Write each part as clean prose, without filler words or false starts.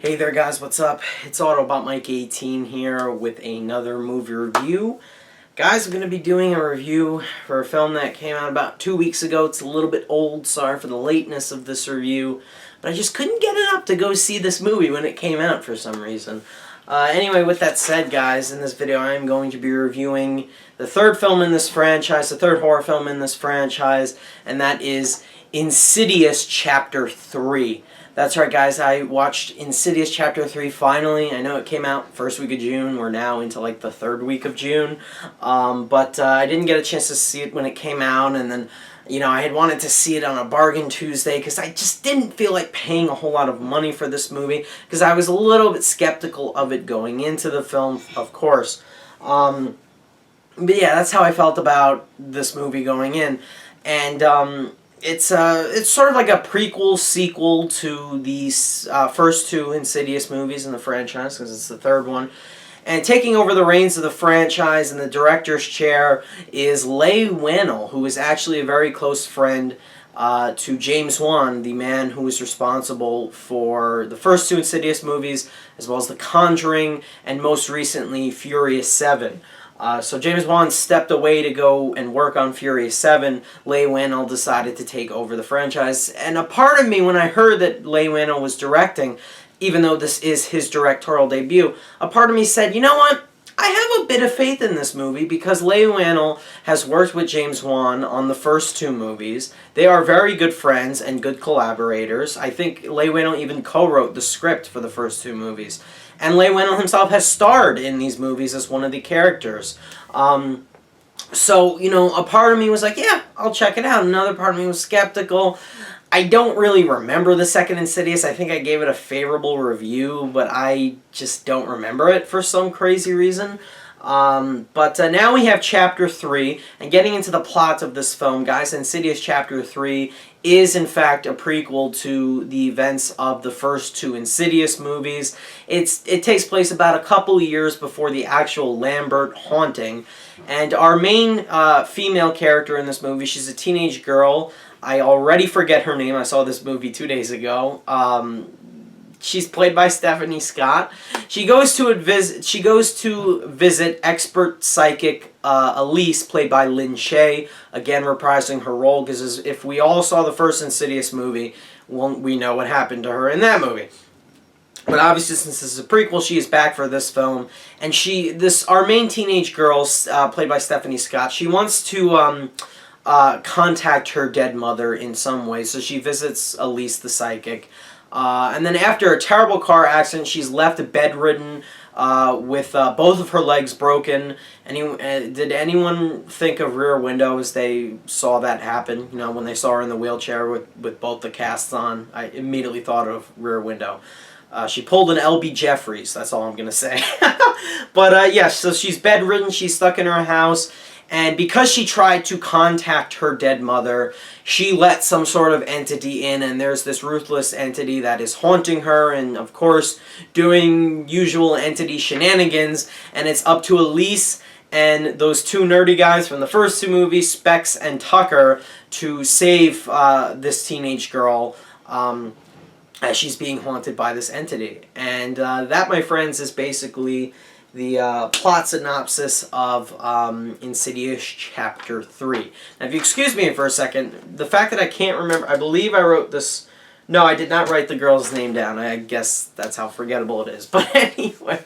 Hey there guys, what's up? It's Autobot Mike 18 here with another movie review. Guys, I'm going to be doing a review for a film that came out about 2 weeks ago. It's a little bit old, sorry for the lateness of this review, but I just couldn't get it up to go see this movie when it came out for some reason. Anyway, with that said guys, in this video I am going to be reviewing the third film in this franchise, the third horror film in this franchise, and that is Insidious Chapter 3. That's right guys, I watched Insidious Chapter 3 finally. I know it came out first week of June. We're now into like the third week of June. But I didn't get a chance to see it when it came out, and then I had wanted to see it on a bargain Tuesday because I just didn't feel like paying a whole lot of money for this movie because I was a little bit skeptical of it going into the film, of course. But yeah, that's how I felt about this movie going in. And it's sort of like a prequel sequel to these first two Insidious movies in the franchise, because it's the third one. And taking over the reins of the franchise in the director's chair is Leigh Whannell, who is actually a very close friend to James Wan, the man who was responsible for the first two Insidious movies, as well as The Conjuring, and most recently Furious 7. So James Wan stepped away to go and work on Furious 7. Leigh Whannell decided to take over the franchise. And a part of me, when I heard that Leigh Whannell was directing, even though this is his directorial debut, a part of me said, you know what? I have a bit of faith in this movie because Leigh Whannell has worked with James Wan on the first two movies. They are very good friends and good collaborators. I think Leigh Whannell even co-wrote the script for the first two movies. And Leigh Whannell himself has starred in these movies as one of the characters. So, a part of me was like, yeah, I'll check it out. Another part of me was skeptical. I don't really remember the second Insidious. I think I gave it a favorable review, but I just don't remember it for some crazy reason. But now we have Chapter 3, and getting into the plot of this film, guys, Insidious Chapter 3 is in fact a prequel to the events of the first two Insidious movies. It takes place about a couple years before the actual Lambert haunting, and our main female character in this movie, she's a teenage girl. I already forget her name. I saw this movie 2 days ago. She's played by Stefanie Scott. She goes to visit expert psychic Elise, played by Lin Shaye, again reprising her role, because if we all saw the first Insidious movie, we know what happened to her in that movie. But obviously, since this is a prequel, she is back for this film, and our main teenage girl, played by Stefanie Scott, she wants to contact her dead mother in some way, so she visits Elise the psychic. And then after a terrible car accident, she's left bedridden with both of her legs broken. Did anyone think of Rear Window as they saw that happen? When they saw her in the wheelchair with both the casts on, I immediately thought of Rear Window. She pulled an L.B. Jeffries, that's all I'm going to say. But yes, so she's bedridden, she's stuck in her house. And because she tried to contact her dead mother, she let some sort of entity in, and there's this ruthless entity that is haunting her and, of course, doing usual entity shenanigans. And it's up to Elise and those two nerdy guys from the first two movies, Specs and Tucker, to save this teenage girl as she's being haunted by this entity. And that, my friends, is basically the plot synopsis of Insidious Chapter 3. Now, if you excuse me for a second, the fact that I can't remember, I believe I wrote this, no, I did not write the girl's name down. I guess that's how forgettable it is. But anyway,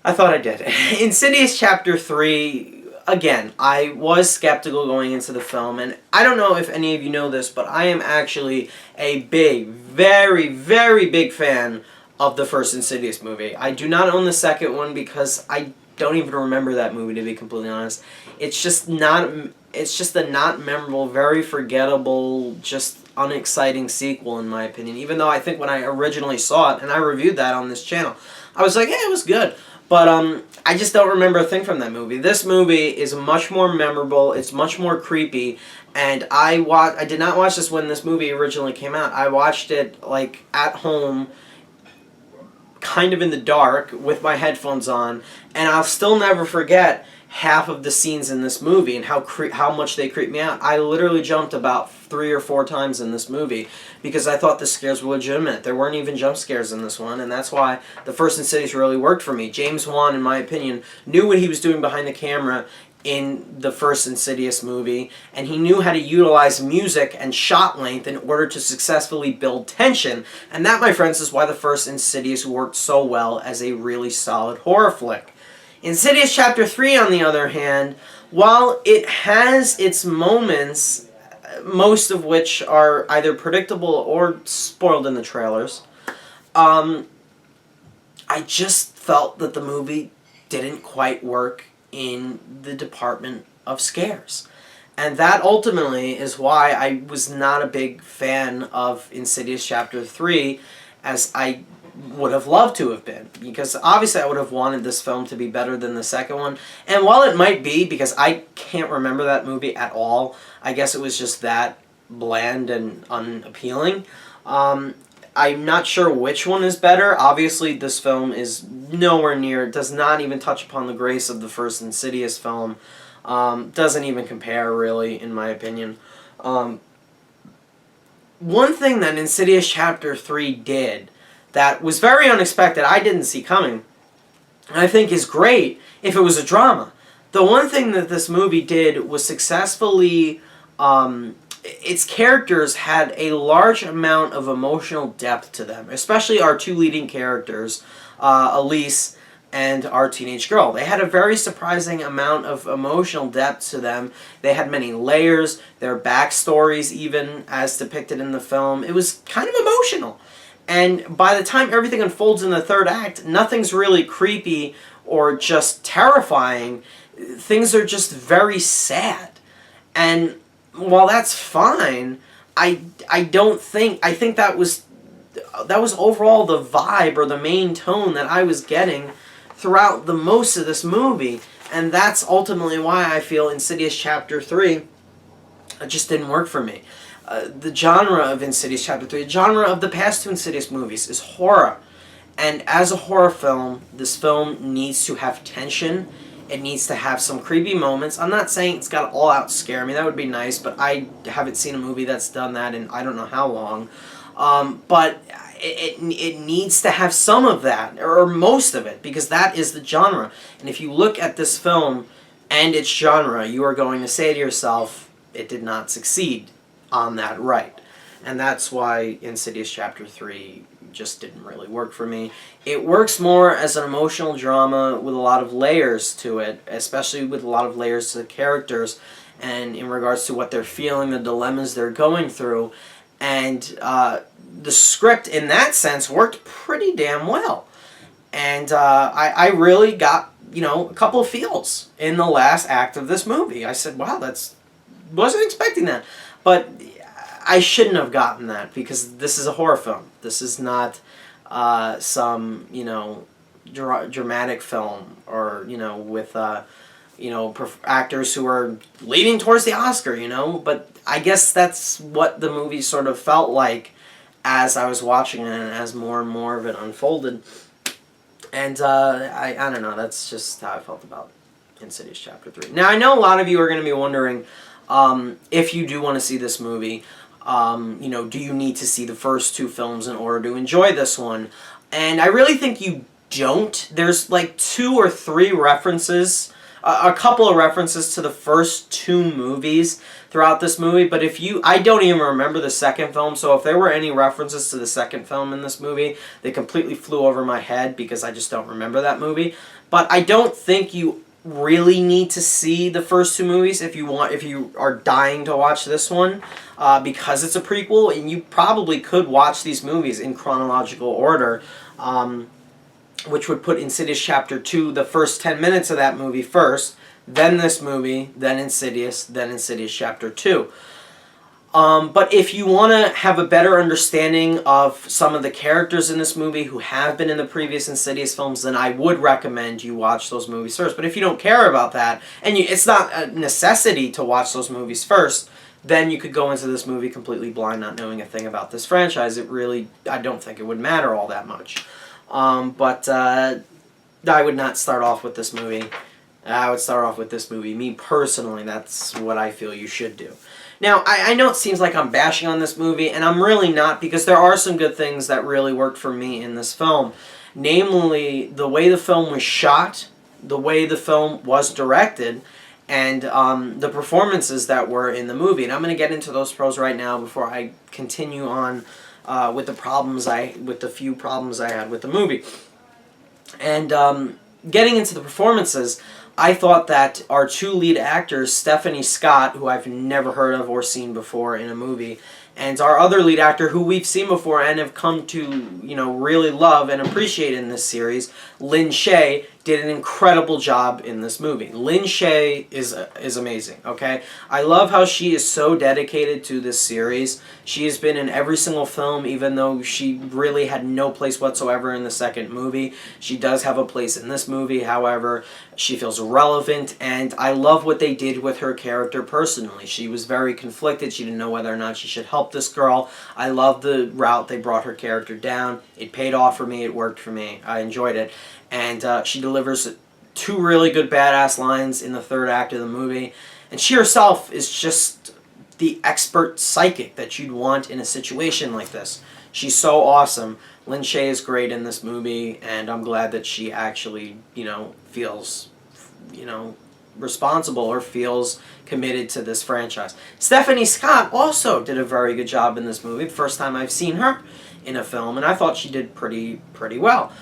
I thought I did. Insidious Chapter 3, again, I was skeptical going into the film, and I don't know if any of you know this, but I am actually a very, very big fan of the first Insidious movie. I do not own the second one because I don't even remember that movie, to be completely honest. It's just a not memorable, very forgettable, just unexciting sequel in my opinion. Even though I think when I originally saw it, and I reviewed that on this channel, I was like, yeah, it was good. But I just don't remember a thing from that movie. This movie is much more memorable, it's much more creepy, and I did not watch this when this movie originally came out. I watched it like at home, kind of in the dark with my headphones on, and I'll still never forget half of the scenes in this movie and how much they creep me out. I literally jumped about 3 or 4 times in this movie because I thought the scares were legitimate. There weren't even jump scares in this one, and that's why the first Insidious really worked for me. James Wan, in my opinion, knew what he was doing behind the camera in the first Insidious movie, and he knew how to utilize music and shot length in order to successfully build tension, and that, my friends, is why the first Insidious worked so well as a really solid horror flick. Insidious Chapter 3, on the other hand, while it has its moments, most of which are either predictable or spoiled in the trailers, I just felt that the movie didn't quite work in the department of scares. And that ultimately is why I was not a big fan of Insidious Chapter 3 as I would have loved to have been. Because obviously I would have wanted this film to be better than the second one. And while it might be, because I can't remember that movie at all, I guess it was just that bland and unappealing. I'm not sure which one is better. Obviously, this film is nowhere near, does not even touch upon the grace of the first Insidious film. Doesn't even compare, really, in my opinion. One thing that Insidious Chapter 3 did that was very unexpected, I didn't see coming, and I think is great if it was a drama. The one thing that this movie did was successfully... its characters had a large amount of emotional depth to them, especially our 2 leading characters, Elise and our teenage girl. They had a very surprising amount of emotional depth to them. They had many layers, their backstories even, as depicted in the film. It was kind of emotional. And by the time everything unfolds in the third act, nothing's really creepy or just terrifying. Things are just very sad. And while that's fine, I think that was overall the vibe or the main tone that I was getting throughout the most of this movie, and that's ultimately why I feel Insidious Chapter 3 just didn't work for me. The genre of Insidious Chapter 3, the genre of the past 2 Insidious movies, is horror, and as a horror film, this film needs to have tension. It needs to have some creepy moments. I'm not saying it's got to all out scare me. That would be nice, but I haven't seen a movie that's done that in I don't know how long. But it needs to have some of that, or most of it, because that is the genre. And if you look at this film and its genre, you are going to say to yourself, it did not succeed on that right. And that's why Insidious Chapter 3 just didn't really work for me. It works more as an emotional drama with a lot of layers to it, especially with a lot of layers to the characters and in regards to what they're feeling, the dilemmas they're going through. And the script, in that sense, worked pretty damn well. And I really got, a couple of feels in the last act of this movie. I said, wow, wasn't expecting that. But I shouldn't have gotten that because this is a horror film. This is not some, dramatic film or, with, actors who are leading towards the Oscar, But I guess that's what the movie sort of felt like as I was watching it and as more and more of it unfolded. And I don't know, that's just how I felt about Insidious Chapter 3. Now, I know a lot of you are going to be wondering if you do want to see this movie, do you need to see the first 2 films in order to enjoy this one? And I really think you don't. There's like 2 or 3 references, a couple of references to the first 2 movies throughout this movie, but I don't even remember the second film, so if there were any references to the second film in this movie, they completely flew over my head because I just don't remember that movie. But I don't think you really need to see the first 2 movies if you are dying to watch this one, because it's a prequel, and you probably could watch these movies in chronological order, which would put Insidious Chapter 2, the first 10 minutes of that movie first, then this movie, then Insidious Chapter 2. But if you want to have a better understanding of some of the characters in this movie who have been in the previous Insidious films, then I would recommend you watch those movies first. But if you don't care about that, and it's not a necessity to watch those movies first, then you could go into this movie completely blind, not knowing a thing about this franchise. I don't think it would matter all that much. But I would not start off with this movie. I would start off with this movie. Me personally, that's what I feel you should do. Now, I know it seems like I'm bashing on this movie, and I'm really not, because there are some good things that really worked for me in this film. Namely, the way the film was shot, the way the film was directed, and the performances that were in the movie. And I'm going to get into those pros right now before I continue on with the few problems I had with the movie. And getting into the performances, I thought that our two lead actors, Stefanie Scott, who I've never heard of or seen before in a movie, and our other lead actor, who we've seen before and have come to, really love and appreciate in this series, Lin Shaye, did an incredible job in this movie. Lin Shaye is amazing, okay? I love how she is so dedicated to this series. She has been in every single film, even though she really had no place whatsoever in the second movie. She does have a place in this movie, however, she feels relevant, and I love what they did with her character personally. She was very conflicted. She didn't know whether or not she should help this girl. I love the route they brought her character down. It paid off for me. It worked for me. I enjoyed it. And she delivers two really good badass lines in the third act of the movie. And she herself is just the expert psychic that you'd want in a situation like this. She's so awesome. Lin Shaye is great in this movie, and I'm glad that she actually, feels, responsible or feels committed to this franchise. Stefanie Scott also did a very good job in this movie. First time I've seen her in a film, and I thought she did pretty well.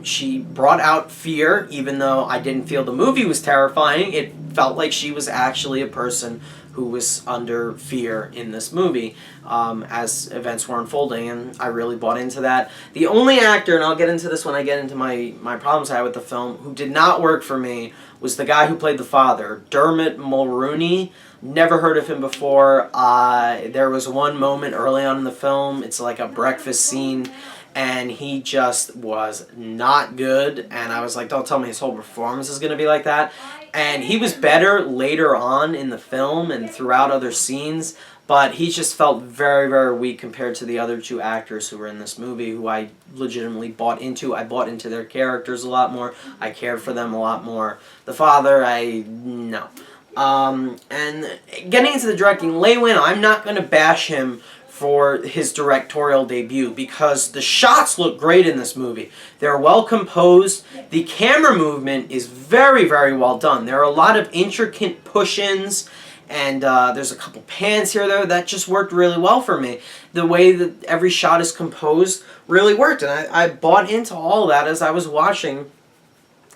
She brought out fear, even though I didn't feel the movie was terrifying. It felt like she was actually a person who was under fear in this movie as events were unfolding, and I really bought into that. The only actor, and I'll get into this when I get into my problems I had with the film, who did not work for me was the guy who played the father, Dermot Mulroney. Never heard of him before. There was one moment early on in the film, it's like a breakfast scene, and he just was not good, and I was like, don't tell me his whole performance is going to be like that. And he was better later on in the film and throughout other scenes, but he just felt very, very weak compared to the other two actors who were in this movie, who I legitimately bought into. I bought into their characters a lot more. I cared for them a lot more. The father, no. And getting into the directing, Leigh Whannell, I'm not going to bash him for his directorial debut because the shots look great in this movie. They're well composed. The camera movement is very, very well done. There are a lot of intricate push-ins, and there's a couple pans here there that just worked really well for me. The way that every shot is composed really worked, and I bought into all that as I was watching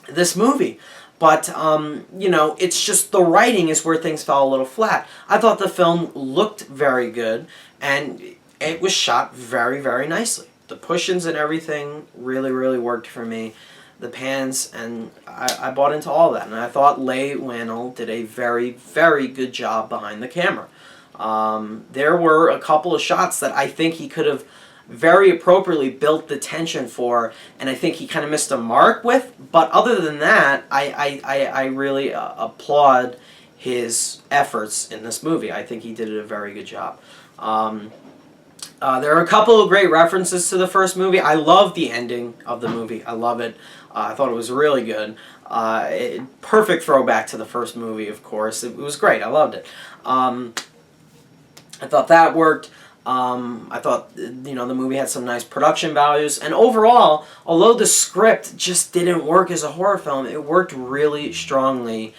this movie. But, it's just the writing is where things fell a little flat. I thought the film looked very good, and it was shot very, very nicely. The push-ins and everything really, really worked for me. The pans, and I bought into all that. And I thought Leigh Whannell did a very, very good job behind the camera. There were a couple of shots that I think he could have very appropriately built the tension for, and I think he kind of missed a mark with. But other than that, I really applaud his efforts in this movie. I think he did a very good job. There are a couple of great references to the first movie. I love the ending of the movie. I love it. I thought it was really good. Perfect throwback to the first movie, of course. It was great. I loved it. I thought that worked. I thought, the movie had some nice production values. And overall, although the script just didn't work as a horror film, it worked really strongly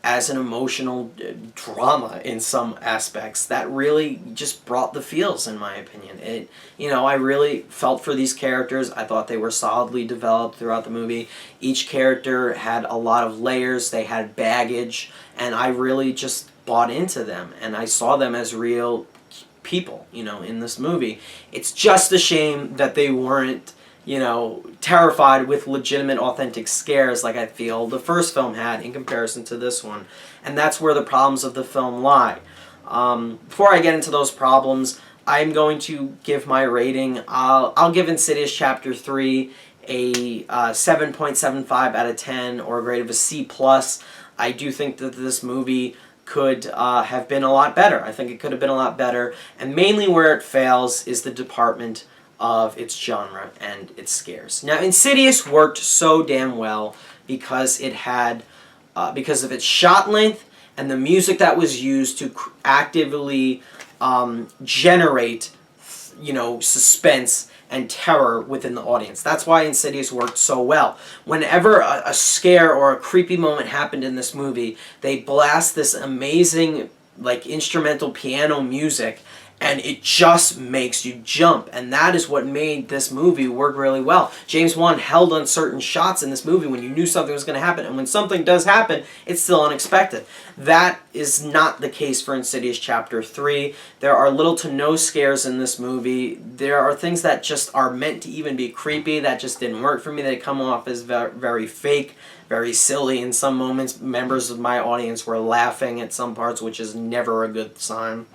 as an emotional drama in some aspects that really just brought the feels, in my opinion. I really felt for these characters. I thought they were solidly developed throughout the movie. Each character had a lot of layers. They had baggage, and I really just bought into them, and I saw them as real people, in this movie. It's just a shame that they weren't, terrified with legitimate, authentic scares like I feel the first film had in comparison to this one. And that's where the problems of the film lie. Before I get into those problems, I'm going to give my rating. I'll give Insidious Chapter 3 a 7.75 out of 10, or a grade of a C+. I do think that this movie could have been a lot better. I think it could have been a lot better. And mainly where it fails is the department of its genre and its scares. Now, Insidious worked so damn well because it had, because of its shot length and the music that was used to actively generate, suspense and terror within the audience. That's why Insidious worked so well. Whenever a scare or a creepy moment happened in this movie, they blast this amazing, instrumental piano music, and it just makes you jump. And that is what made this movie work really well. James Wan held on certain shots in this movie when you knew something was going to happen. And when something does happen, it's still unexpected. That is not the case for Insidious Chapter 3. There are little to no scares in this movie. There are things that just are meant to even be creepy that just didn't work for me. They come off as very fake, very silly in some moments. Members of my audience were laughing at some parts, which is never a good sign.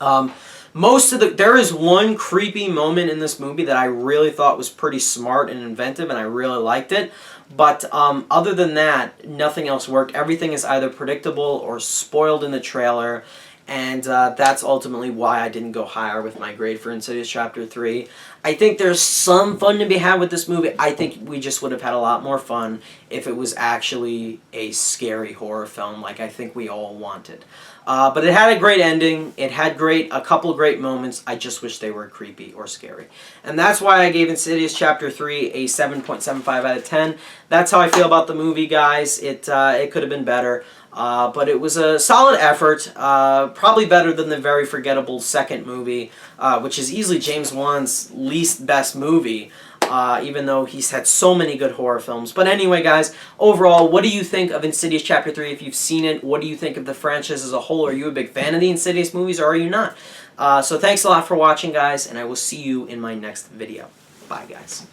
There is one creepy moment in this movie that I really thought was pretty smart and inventive, and I really liked it. But other than that, nothing else worked. Everything is either predictable or spoiled in the trailer, and that's ultimately why I didn't go higher with my grade for Insidious Chapter 3. I think there's some fun to be had with this movie. I think we just would have had a lot more fun if it was actually a scary horror film like I think we all wanted. But it had a great ending. It had a couple great moments. I just wish they were creepy or scary. And that's why I gave Insidious Chapter 3 a 7.75 out of 10. That's how I feel about the movie, guys. It could have been better. But it was a solid effort. Probably better than the very forgettable second movie, which is easily James Wan's least best movie. Even though he's had so many good horror films. But anyway, guys, overall, what do you think of Insidious Chapter 3 if you've seen it? What do you think of the franchise as a whole? Are you a big fan of the Insidious movies, or are you not? So thanks a lot for watching, guys, and I will see you in my next video. Bye, guys.